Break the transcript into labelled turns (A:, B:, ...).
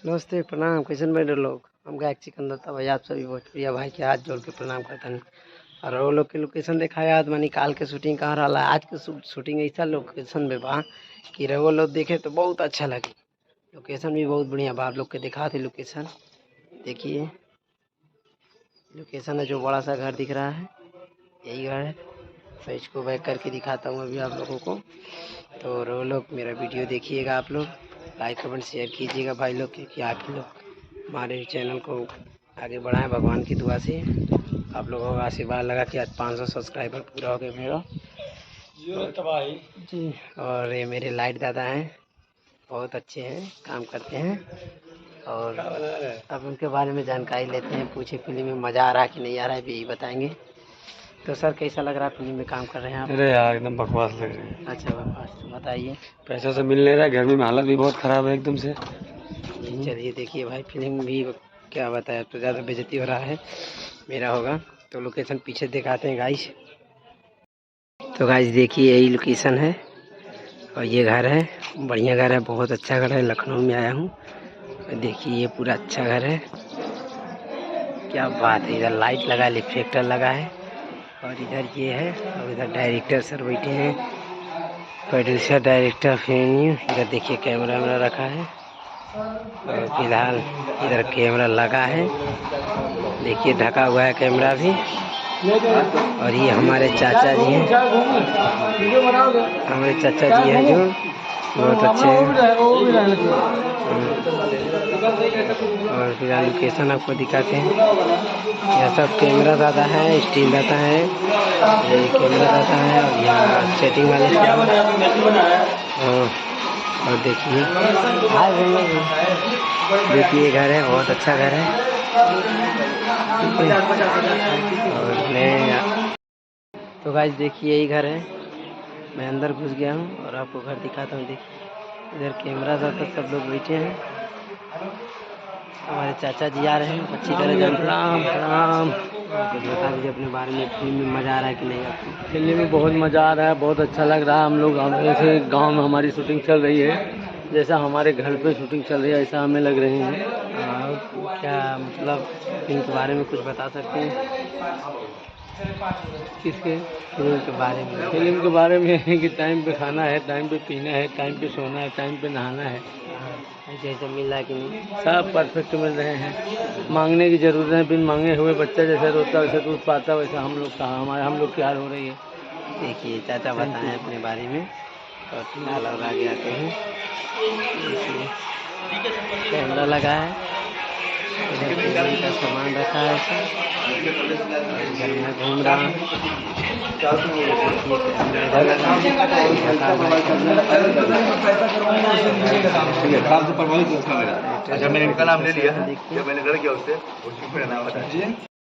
A: नमस्ते, प्रणाम। कैसन बैठे लोग। हम गायक सिकंदर भाई, आप सभी भोजपुरिया भाई के हाथ जोड़ के प्रणाम करते हैं। और वो लोग के लोकेशन दिखाया आज मैं निकाल के शूटिंग कहाँ रहा। आज के शूटिंग ऐसा लोकेशन में बा कि रहो लोग देखे तो बहुत अच्छा लगे। लोकेशन भी बहुत बढ़िया बा। आप लोग के दिखा थे लोकेशन, देखिए लोकेशन है। जो बड़ा सा घर दिख रहा है यही घर है। मैं इसको बैक करके दिखाता हूँ अभी आप लोगों को। तो वो लोग मेरा वीडियो देखिएगा, आप लोग लाइक कमेंट शेयर कीजिएगा भाई लोग, क्योंकि आप लोग हमारे चैनल को आगे बढ़ाएं भगवान की दुआ से। आप लोगों का आशीर्वाद लगा कि आज 500 सब्सक्राइबर पूरा हो गया मेरा जी। और ये मेरे लाइट दादा हैं, बहुत अच्छे हैं, काम करते हैं। और अब उनके बारे में जानकारी लेते हैं। पूछे फिल्म में मज़ा आ रहा है कि नहीं आ रहा है, भी यही बताएंगे। तो सर कैसा लग रहा है फिल्म में काम कर रहे हैं आप?
B: अरे यार एकदम बकवास लग रही है।
A: अच्छा बकवास, तो बताइए।
B: पैसा से मिल नहीं रहा है, घर में हालत भी बहुत ख़राब है एकदम से।
A: चलिए देखिए भाई, फिल्म भी क्या बताया, तो ज़्यादा बेइज्जती हो रहा है, मेरा होगा। तो लोकेशन पीछे दिखाते हैं गाइस। तो गाइस देखिए यही लोकेशन है और ये घर है, बढ़िया घर है, बहुत अच्छा घर है। लखनऊ में आया हूँ। देखिए ये पूरा अच्छा घर है, क्या बात है। इधर लाइट लगा है, रिफ्लेक्टर लगा है। और इधर ये है, और इधर डायरेक्टर सर बैठे हैं, प्रोड्यूसर डायरेक्टर फिल्म। इधर देखिए कैमरा वैमरा रखा है। और फिलहाल इधर कैमरा लगा है, देखिए ढका हुआ है कैमरा भी। और ये हमारे चाचा जी हैं, हमारे चाचा जी हैं जो बहुत अच्छे हैं। और फिलहाल लोकेशन आपको दिखाते हैं। यह सब कैमरा दादा है, स्टील दादा है, ये कैमरा दादा है। और यहाँ सेटिंग वाले और देखिए देखिए घर है, बहुत अच्छा घर है। और मैं तो गाइस देखिए यही घर है। मैं अंदर घुस गया हूँ और आपको घर दिखाता हूँ। देखिए इधर कैमरा दादा सब लोग बैठे हैं। हमारे चाचा जी आ रहे हैं, अच्छी तरह जान। प्रणाम प्रणाम। कुछ बता दीजिए अपने बारे में, फिल्म में मज़ा आ रहा है कि नहीं आपको?
B: फिल्म में बहुत मज़ा आ रहा है, बहुत अच्छा लग रहा है। हम लोग जैसे गांव में हमारी शूटिंग चल रही है, जैसा हमारे घर पे शूटिंग चल रही है ऐसा हमें लग रही है।
A: क्या मतलब फिल्म के बारे में कुछ बता सकते हैं?
B: किसके?
A: फिल्म के बारे में।
B: फिल्म के बारे में है कि टाइम पे खाना है, टाइम पे पीना है, टाइम पे सोना है, टाइम पे नहाना है।
A: ऐसे ऐसे मिल रहा है कि नहीं?
B: सब परफेक्ट मिल रहे हैं। मांगने की ज़रूरत है, बिन मांगे हुए बच्चा जैसे रोता वैसे दूध पाता, वैसा हम लोग का हम लोग की हाल हो रही है।
A: देखिए चाचा बताएं अपने बारे में। और फिलहाल और आगे आते हैं। कैमरा लगा है, इधर फिल्म का सामान रखा है और इधर मैं घूम रहा हूँ।
C: अच्छा मैंने इनका नाम ले लिया, जब मैंने घर गया उससे नाम बता